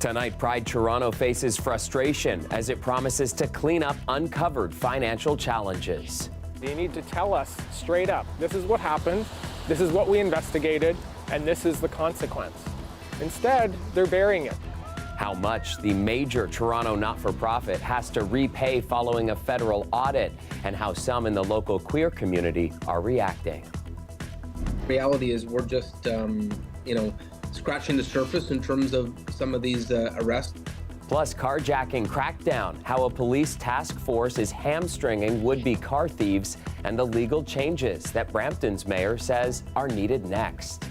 Tonight, Pride Toronto faces frustration as it promises to clean up uncovered financial challenges. You need to tell us straight up, this is what happened, this is what we investigated, and this is the consequence. Instead, they're burying it. How much the major Toronto not-for-profit has to repay following a federal audit, and how some in the local queer community are reacting. Reality is we're just, scratching the surface in terms of some of these arrests. Plus, carjacking crackdown, how a police task force is hamstringing would-be car thieves, and the legal changes that Brampton's mayor says are needed next.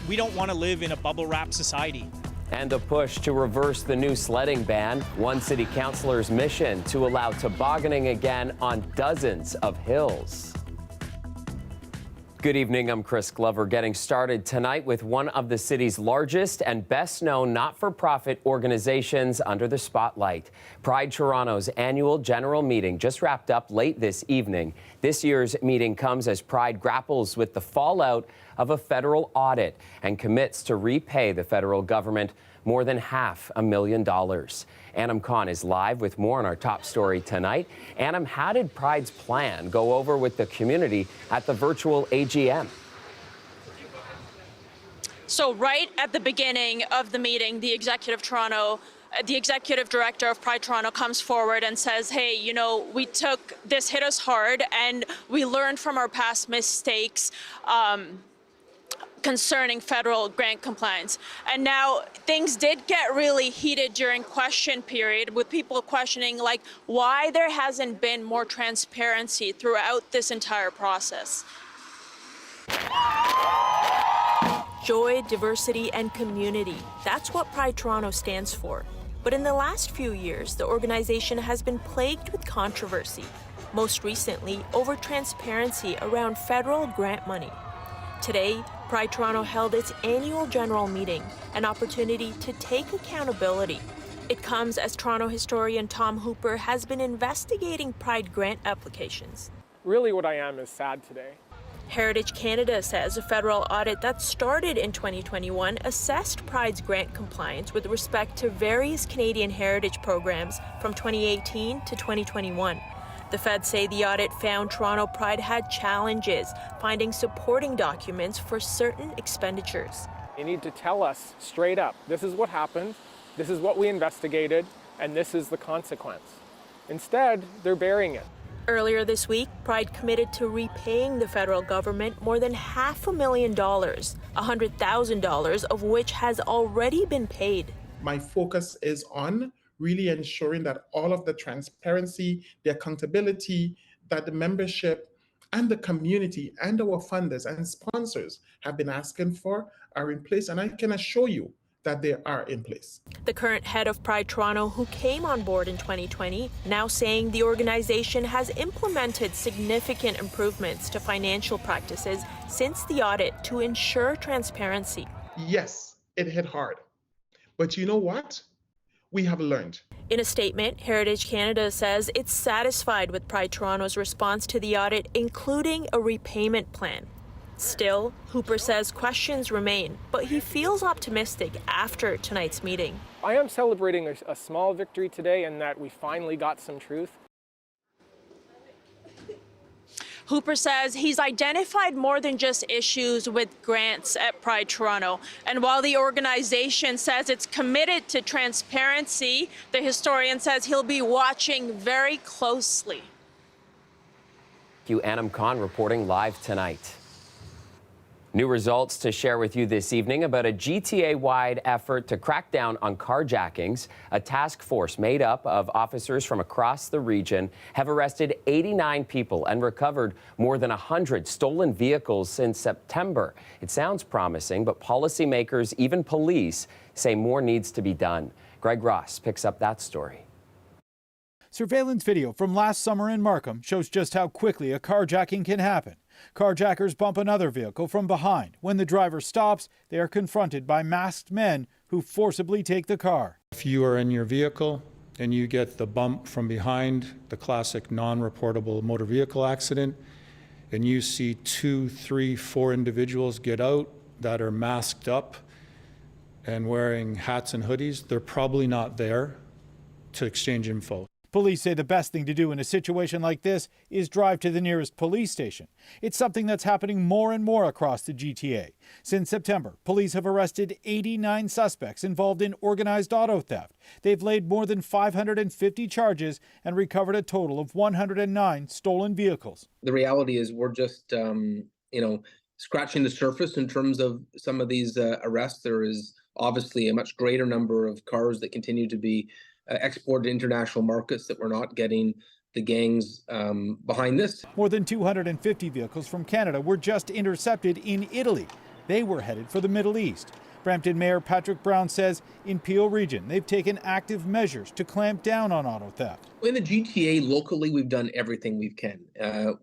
We don't want to live in a bubble-wrap society. And a push to reverse the new sledding ban, one city councillor's mission to allow tobogganing again on dozens of hills. Good evening, I'm Chris Glover, getting started tonight with one of the city's largest and best-known not-for-profit organizations under the spotlight. Pride Toronto's annual general meeting just wrapped up late this evening. This year's meeting comes as Pride grapples with the fallout of a federal audit and commits to repay the federal government more than $500,000. Anam Khan is live with more on our top story tonight. Anam, how did Pride's plan go over with the community at the virtual AGM? So right at the beginning of the meeting, the executive director of Pride Toronto comes forward and says, hey, this hit us hard and we learned from our past mistakes concerning federal grant compliance. And now things did get really heated during question period, with people questioning why there hasn't been more transparency throughout this entire process. Joy, diversity, and community. That's what Pride Toronto stands for. But in the last few years, the organization has been plagued with controversy, most recently over transparency around federal grant money. Today, Pride Toronto held its annual general meeting, an opportunity to take accountability. It comes as Toronto historian Tom Hooper has been investigating Pride grant applications. Really what I am is sad today. Heritage Canada says a federal audit that started in 2021 assessed Pride's grant compliance with respect to various Canadian heritage programs from 2018 to 2021. The feds say the audit found Toronto Pride had challenges finding supporting documents for certain expenditures. You need to tell us straight up, this is what happened, this is what we investigated, and this is the consequence. Instead, they're burying it. Earlier this week, Pride committed to repaying the federal government more than $500,000, $100,000 of which has already been paid. My focus is on really ensuring that all of the transparency, the accountability that the membership and the community and our funders and sponsors have been asking for are in place, and I can assure you that they are in place. The current head of Pride Toronto, who came on board in 2020, now saying the organization has implemented significant improvements to financial practices since the audit to ensure transparency. Yes, it hit hard, but you know what? We have learned. In a statement, Heritage Canada says it's satisfied with Pride Toronto's response to the audit, including a repayment plan. Still, Hooper says questions remain, but he feels optimistic after tonight's meeting. I am celebrating a small victory today in that we finally got some truth. Hooper says he's identified more than just issues with grants at Pride Toronto. And while the organization says it's committed to transparency, the historian says he'll be watching very closely. Thank you, Anam Khan, reporting live tonight. New results to share with you this evening about a GTA-wide effort to crack down on carjackings. A task force made up of officers from across the region have arrested 89 people and recovered more than 100 stolen vehicles since September. It sounds promising, but policymakers, even police, say more needs to be done. Greg Ross picks up that story. Surveillance video from last summer in Markham shows just how quickly a carjacking can happen. Carjackers bump another vehicle from behind. When the driver stops, they are confronted by masked men who forcibly take the car. If you are in your vehicle and you get the bump from behind, the classic non-reportable motor vehicle accident, and you see 2, 3, 4 individuals get out that are masked up, and wearing hats and hoodies, they're probably not there to exchange info. Police say the best thing to do in a situation like this is drive to the nearest police station. It's something that's happening more and more across the GTA. Since September, police have arrested 89 suspects involved in organized auto theft. They've laid more than 550 charges and recovered a total of 109 stolen vehicles. The reality is we're just, scratching the surface in terms of some of these arrests. There is obviously a much greater number of cars that continue to be exported to international markets that we're not getting the gangs behind this. More than 250 vehicles from Canada were just intercepted in Italy. They were headed for the Middle East. Brampton Mayor Patrick Brown says in Peel Region, they've taken active measures to clamp down on auto theft. In the GTA locally, we've done everything we can.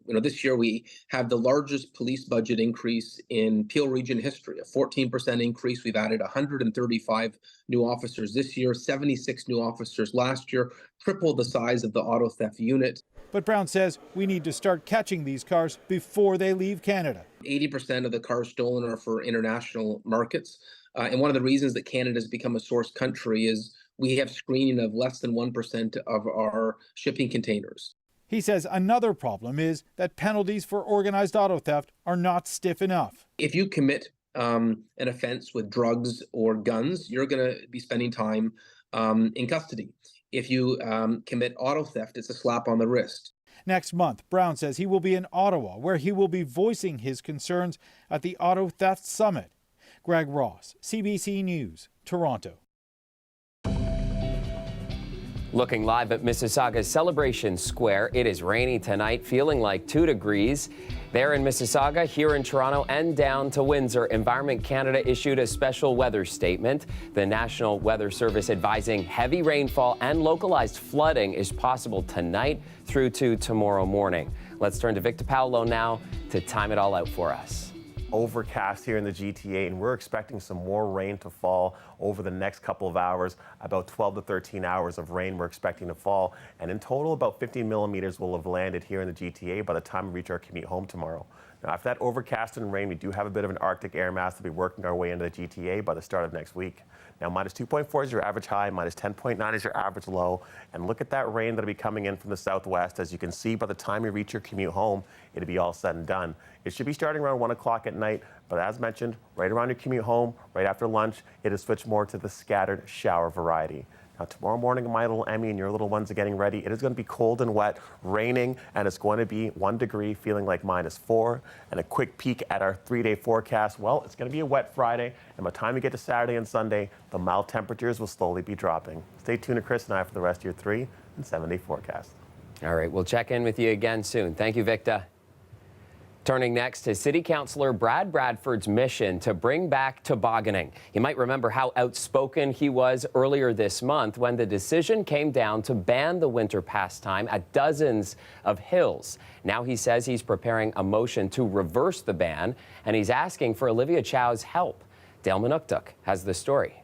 This year we have the largest police budget increase in Peel Region history, a 14% increase. We've added 135 new officers this year, 76 new officers last year, triple the size of the auto theft unit. But Brown says we need to start catching these cars before they leave Canada. 80% of the cars stolen are for international markets. And one of the reasons that Canada has become a source country is we have screening of less than 1% of our shipping containers. He says another problem is that penalties for organized auto theft are not stiff enough. If you commit an offense with drugs or guns, you're going to be spending time in custody. If you commit auto theft, it's a slap on the wrist. Next month, Brown says he will be in Ottawa, where he will be voicing his concerns at the Auto Theft Summit. Greg Ross, CBC News, Toronto. Looking live at Mississauga's Celebration Square, it is rainy tonight, feeling like 2 degrees. There in Mississauga, here in Toronto, and down to Windsor, Environment Canada issued a special weather statement. The National Weather Service advising heavy rainfall and localized flooding is possible tonight through to tomorrow morning. Let's turn to Victor Paolo now to time it all out for us. Overcast here in the GTA, and we're expecting some more rain to fall over the next couple of hours. About 12 to 13 hours of rain we're expecting to fall, and in total about 15 millimeters will have landed here in the GTA by the time we reach our commute home tomorrow. Now, after that overcast and rain, we do have a bit of an Arctic air mass to be working our way into the GTA by the start of next week. Now, minus 2.4 is your average high, minus 10.9 is your average low. And look at that rain that'll be coming in from the southwest. As you can see, by the time you reach your commute home, it'll be all said and done. It should be starting around 1 o'clock at night, but as mentioned, right around your commute home, right after lunch, it has switched more to the scattered shower variety. Now, tomorrow morning, my little Emmy and your little ones are getting ready. It is going to be cold and wet, raining, and it's going to be 1 degree, feeling like -4. And a quick peek at our 3-day forecast. Well, it's going to be a wet Friday, and by the time we get to Saturday and Sunday, the mild temperatures will slowly be dropping. Stay tuned to Chris and I for the rest of your 3 and 7-day forecast. All right, we'll check in with you again soon. Thank you, Victor. Turning next to City Councillor Brad Bradford's mission to bring back tobogganing. You might remember how outspoken he was earlier this month when the decision came down to ban the winter pastime at dozens of hills. Now he says he's preparing a motion to reverse the ban, and he's asking for Olivia Chow's help. Dale Manuktuk has the story.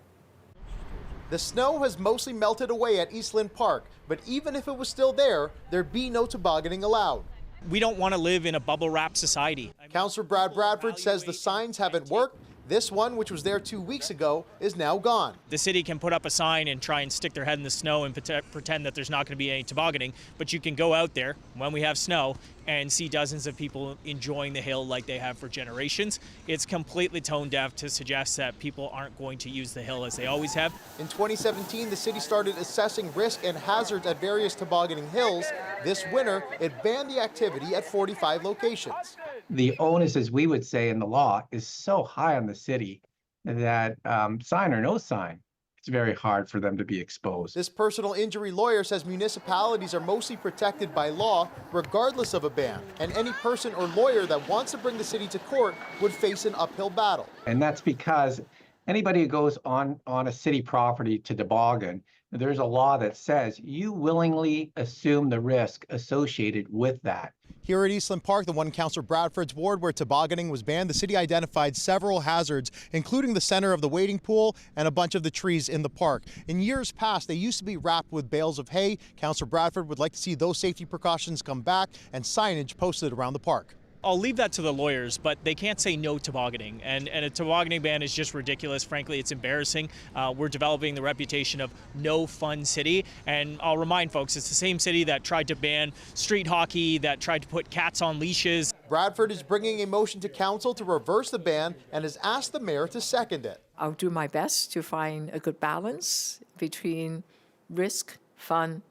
The snow has mostly melted away at Eastland Park, but even if it was still there, there'd be no tobogganing allowed. We don't want to live in a bubble wrap society. Councillor Brad Bradford says the signs haven't worked. This one, which was there 2 weeks ago, is now gone. The city can put up a sign and try and stick their head in the snow and pretend that there's not going to be any tobogganing, but you can go out there when we have snow and see dozens of people enjoying the hill like they have for generations. It's completely tone deaf to suggest that people aren't going to use the hill as they always have. In 2017, the city started assessing risk and hazards at various tobogganing hills. This winter, it banned the activity at 45 locations. The onus, as we would say in the law, is so high on the city that sign or no sign, it's very hard for them to be exposed. This personal injury lawyer says municipalities are mostly protected by law regardless of a ban, and any person or lawyer that wants to bring the city to court would face an uphill battle. And that's because anybody who goes on a city property to toboggan, there's a law that says you willingly assume the risk associated with that. Here at Eastland Park, the one in Councillor Bradford's ward where tobogganing was banned, the city identified several hazards, including the center of the wading pool and a bunch of the trees in the park. In years past, they used to be wrapped with bales of hay. Councillor Bradford would like to see those safety precautions come back and signage posted around the park. I'll leave that to the lawyers, but they can't say no tobogganing. And a tobogganing ban is just ridiculous. Frankly, it's embarrassing. We're developing the reputation of no fun city. And I'll remind folks, it's the same city that tried to ban street hockey, that tried to put cats on leashes. Bradford is bringing a motion to council to reverse the ban and has asked the mayor to second it. I'll do my best to find a good balance between risk, fun,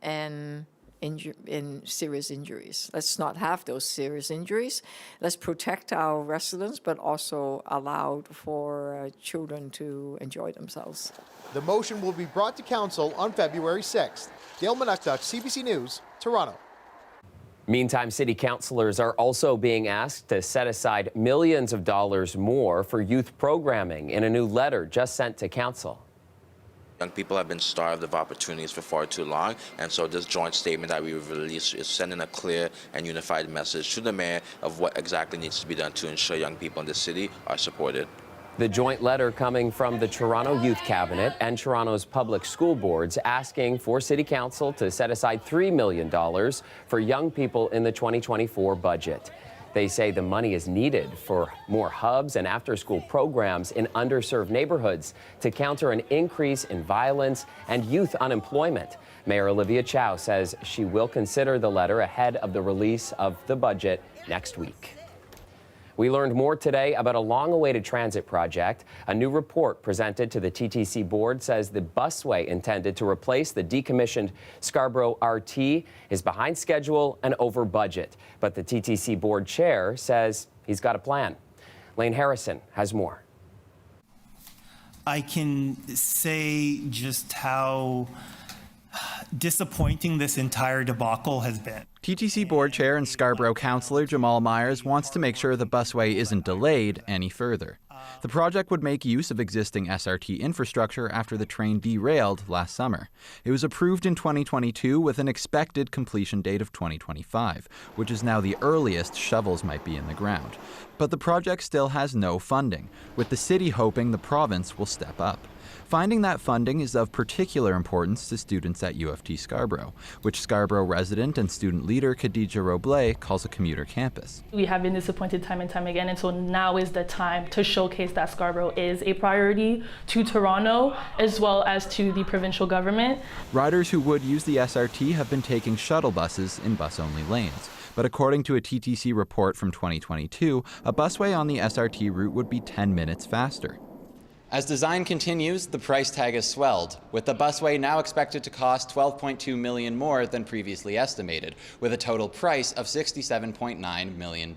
and in serious injuries. Let's not have those serious injuries. Let's protect our residents, but also allow for children to enjoy themselves. The motion will be brought to council on February 6th. Dale Manuktuk, CBC News, Toronto. Meantime, city councilors are also being asked to set aside millions of dollars more for youth programming in a new letter just sent to council. Young people have been starved of opportunities for far too long, and so this joint statement that we released is sending a clear and unified message to the mayor of what exactly needs to be done to ensure young people in the city are supported. The joint letter coming from the Toronto Youth Cabinet and Toronto's public school boards asking for City Council to set aside $3 million for young people in the 2024 budget. They say the money is needed for more hubs and after-school programs in underserved neighborhoods to counter an increase in violence and youth unemployment. Mayor Olivia Chow says she will consider the letter ahead of the release of the budget next week. We learned more today about a long-awaited transit project. A new report presented to the TTC board says the busway intended to replace the decommissioned Scarborough RT is behind schedule and over budget. But the TTC board chair says he's got a plan. Lane Harrison has more. I can say just how disappointing this entire debacle has been. TTC board chair and Scarborough councillor Jamal Myers wants to make sure the busway isn't delayed any further. The project would make use of existing SRT infrastructure after the train derailed last summer. It was approved in 2022 with an expected completion date of 2025, which is now the earliest shovels might be in the ground. But the project still has no funding, with the city hoping the province will step up. Finding that funding is of particular importance to students at U of T Scarborough, which Scarborough resident and student leader Khadija Roblé calls a commuter campus. We have been disappointed time and time again, and so now is the time to showcase that Scarborough is a priority to Toronto as well as to the provincial government. Riders who would use the SRT have been taking shuttle buses in bus-only lanes. But according to a TTC report from 2022, a busway on the SRT route would be 10 minutes faster. As design continues, the price tag has swelled, with the busway now expected to cost $12.2 million more than previously estimated, with a total price of $67.9 million.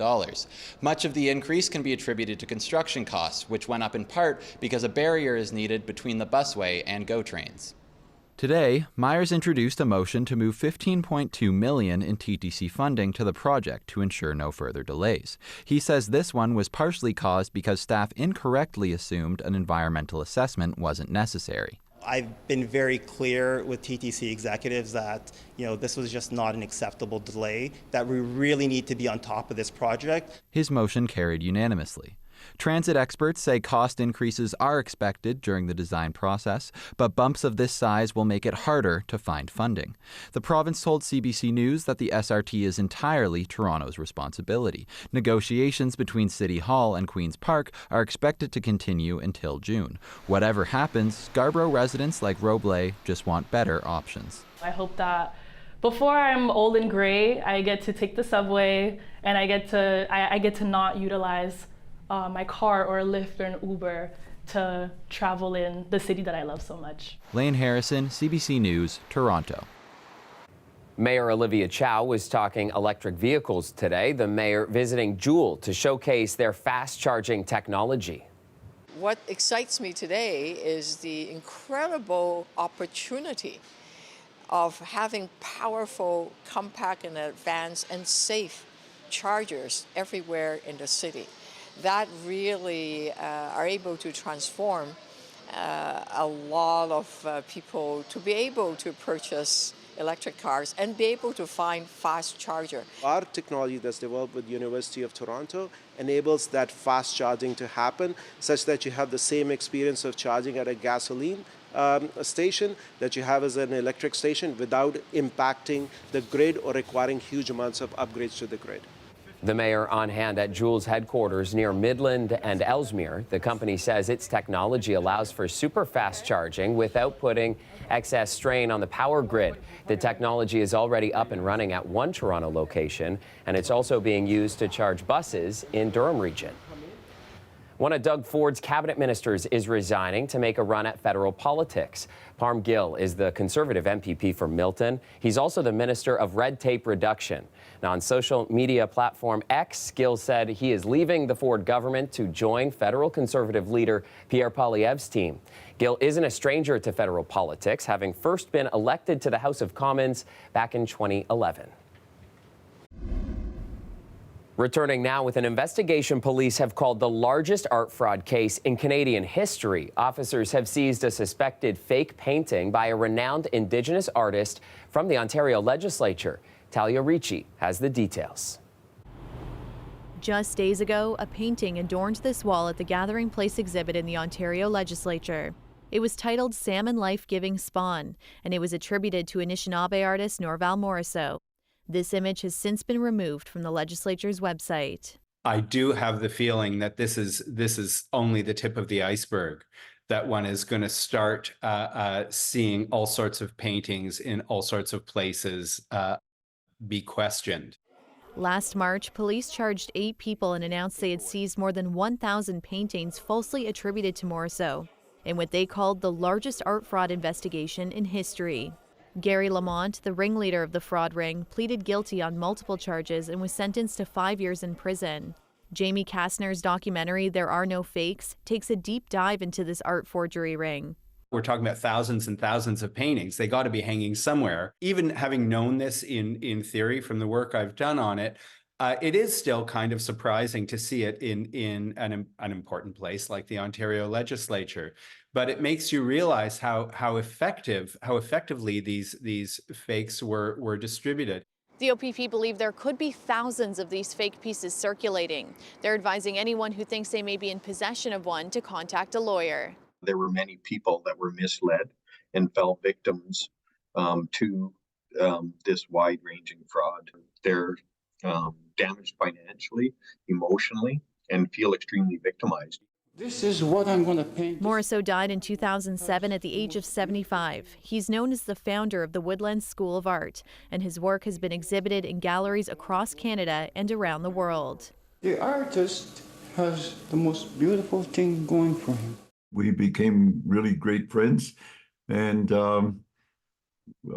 Much of the increase can be attributed to construction costs, which went up in part because a barrier is needed between the busway and GO trains. Today, Myers introduced a motion to move $15.2 million in TTC funding to the project to ensure no further delays. He says this one was partially caused because staff incorrectly assumed an environmental assessment wasn't necessary. I've been very clear with TTC executives that, this was just not an acceptable delay, that we really need to be on top of this project. His motion carried unanimously. Transit experts say cost increases are expected during the design process, but bumps of this size will make it harder to find funding. The province told CBC News that the SRT is entirely Toronto's responsibility. Negotiations between City Hall and Queen's Park are expected to continue until June. Whatever happens, Scarborough residents like Roblé just want better options. I hope that before I'm old and gray, I get to take the subway and I get to not utilize my car or a Lyft or an Uber to travel in the city that I love so much. Lane Harrison, CBC News, Toronto. Mayor Olivia Chow was talking electric vehicles today. The mayor visiting Juwes to showcase their fast-charging technology. What excites me today is the incredible opportunity of having powerful, compact and advanced and safe chargers everywhere in the city that really are able to transform a lot of people to be able to purchase electric cars and be able to find fast charger. Our technology that's developed with University of Toronto enables that fast charging to happen such that you have the same experience of charging at a gasoline station that you have as an electric station without impacting the grid or requiring huge amounts of upgrades to the grid. The mayor on hand at Juwes headquarters near Midland and Ellesmere. The company says its technology allows for super fast charging without putting excess strain on the power grid. The technology is already up and running at one Toronto location, and it's also being used to charge buses in Durham region. One of Doug Ford's cabinet ministers is resigning to make a run at federal politics. Parm Gill is the Conservative MPP for Milton. He's also the Minister of Red Tape Reduction. Now, on social media platform X, Gill said he is leaving the Ford government to join federal Conservative leader Pierre Poilievre's team. Gill isn't a stranger to federal politics, having first been elected to the House of Commons back in 2011. Returning now with an investigation police have called the largest art fraud case in Canadian history. Officers have seized a suspected fake painting by a renowned Indigenous artist from the Ontario legislature. Talia Ricci has the details. Just days ago, a painting adorned this wall at the Gathering Place exhibit in the Ontario legislature. It was titled Salmon Life-Giving Spawn, and it was attributed to Anishinaabe artist Norval Morrisseau. This image has since been removed from the legislature's website. I do have the feeling that this is only the tip of the iceberg, that one is going to start seeing all sorts of paintings in all sorts of places be questioned. Last March, police charged 8 people and announced they had seized more than 1,000 paintings falsely attributed to Morrisseau in what they called the largest art fraud investigation in history. Gary Lamont, the ringleader of the fraud ring, pleaded guilty on multiple charges and was sentenced to 5 years in prison. Jamie Kastner's documentary, There Are No Fakes, takes a deep dive into this art forgery ring. We're talking about thousands and thousands of paintings. They got to be hanging somewhere. Even having known this in theory from the work I've done on it, it is still kind of surprising to see it in an important place like the Ontario legislature. But it makes you realize how effectively these fakes were distributed. The OPP believe there could be thousands of these fake pieces circulating. They're advising anyone who thinks they may be in possession of one to contact a lawyer. There were many people that were misled and fell victims to this wide-ranging fraud. They're damaged financially, emotionally, and feel extremely victimized. This is what I'm going to paint. Morrisseau died in 2007 at the age of 75. He's known as the founder of the Woodlands School of Art, and his work has been exhibited in galleries across Canada and around the world. The artist has the most beautiful thing going for him. We became really great friends, and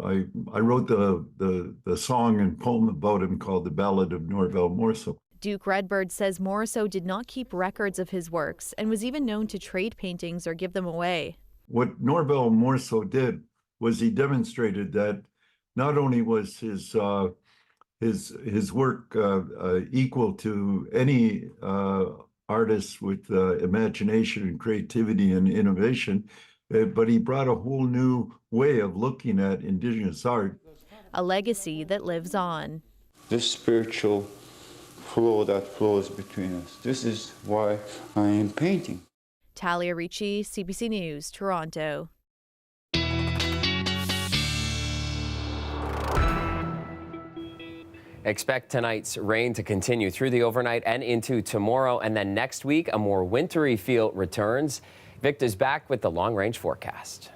I wrote the song and poem about him called The Ballad of Norval Morrisseau. Duke Redbird says Morrisseau did not keep records of his works and was even known to trade paintings or give them away. What Norval Morrisseau did was he demonstrated that not only was his work equal to any artist with imagination and creativity and innovation, but he brought a whole new way of looking at Indigenous art. A legacy that lives on. This spiritual flow that flows between us. This is why I am painting. Talia Ricci, CBC News, Toronto. Expect tonight's rain to continue through the overnight and into tomorrow, and then next week a more wintry feel returns. Victor's back with the long-range forecast.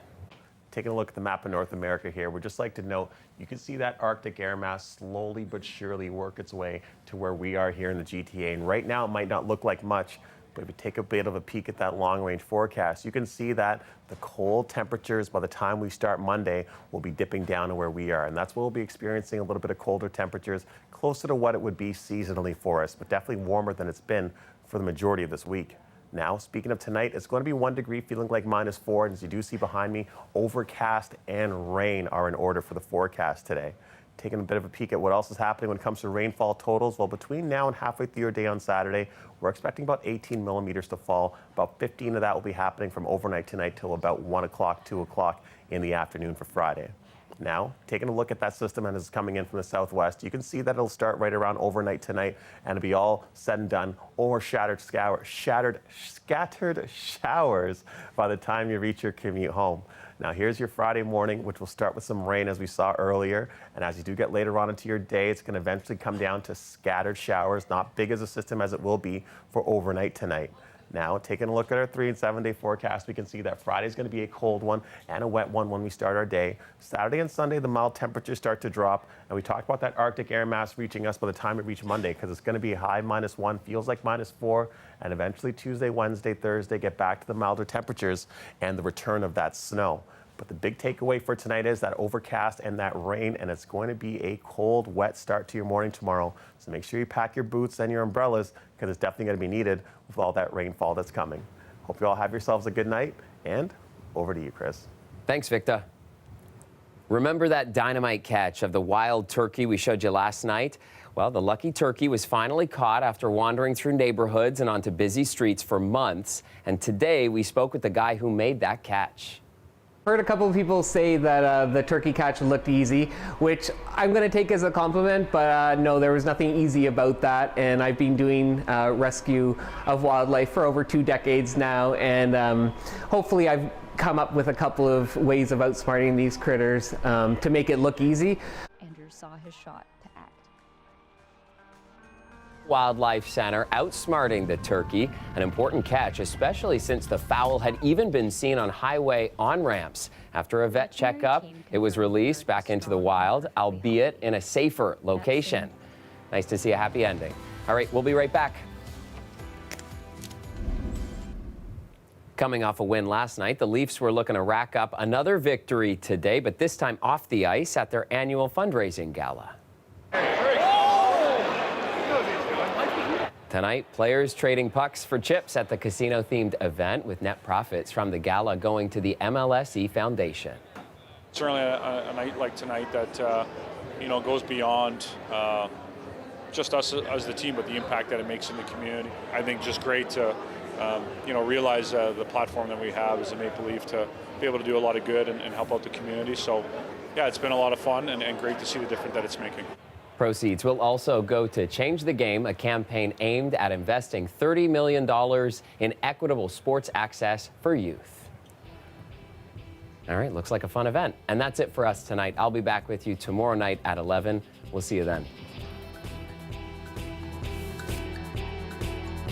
Taking a look at the map of North America here, we'd just like to note you can see that Arctic air mass slowly but surely work its way to where we are here in the GTA. And right now it might not look like much, but if you take a bit of a peek at that long-range forecast, you can see that the cold temperatures by the time we start Monday will be dipping down to where we are. And that's where we'll be experiencing a little bit of colder temperatures, closer to what it would be seasonally for us, but definitely warmer than it's been for the majority of this week. Now, speaking of tonight, it's going to be 1 degree, feeling like -4. And as you do see behind me, overcast and rain are in order for the forecast today. Taking a bit of a peek at what else is happening when it comes to rainfall totals. Well, between now and halfway through your day on Saturday, we're expecting about 18 millimeters to fall. About 15 of that will be happening from overnight tonight till about 1 o'clock, 2 o'clock in the afternoon for Friday. Now, taking a look at that system and it's coming in from the southwest, you can see that it'll start right around overnight tonight and it'll be all said and done, or scattered showers by the time you reach your commute home. Now here's your Friday morning, which will start with some rain as we saw earlier. And as you do get later on into your day, it's going to eventually come down to scattered showers, not big as a system as it will be for overnight tonight. Now, taking a look at our 3 and 7 day forecast, we can see that Friday is going to be a cold one and a wet one when we start our day. Saturday and Sunday, the mild temperatures start to drop. And we talked about that Arctic air mass reaching us by the time it reached Monday, because it's going to be a high -1, feels like -4. And eventually Tuesday, Wednesday, Thursday, get back to the milder temperatures and the return of that snow. But the big takeaway for tonight is that overcast and that rain, and it's going to be a cold, wet start to your morning tomorrow. So make sure you pack your boots and your umbrellas, because it's definitely going to be needed with all that rainfall that's coming. Hope you all have yourselves a good night, and over to you, Chris. Thanks, Victor. Remember that dynamite catch of the wild turkey we showed you last night? Well, the lucky turkey was finally caught after wandering through neighborhoods and onto busy streets for months. And today we spoke with the guy who made that catch. Heard a couple of people say that the turkey catch looked easy, which I'm going to take as a compliment, but no, there was nothing easy about that. And I've been doing rescue of wildlife for over 2 decades now, and hopefully I've come up with a couple of ways of outsmarting these critters to make it look easy. Andrew saw his shot to act. Wildlife Center outsmarting the turkey, an important catch, especially since the fowl had even been seen on highway on-ramps. After a vet checkup, it was released back into the wild, albeit in a safer location. Nice to see a happy ending. All right, we'll be right back. Coming off a win last night, the Leafs were looking to rack up another victory today, but this time off the ice at their annual fundraising gala. Tonight, players trading pucks for chips at the casino-themed event, with net profits from the gala going to the MLSE Foundation. Certainly a night like tonight that goes beyond just us as the team, but the impact that it makes in the community. I think just great to realize the platform that we have as a Maple Leaf to be able to do a lot of good and help out the community. So yeah, it's been a lot of fun and great to see the difference that it's making. Proceeds will also go to Change the Game, a campaign aimed at investing $30 million in equitable sports access for youth. All right, looks like a fun event. And that's it for us tonight. I'll be back with you tomorrow night at 11. We'll see you then.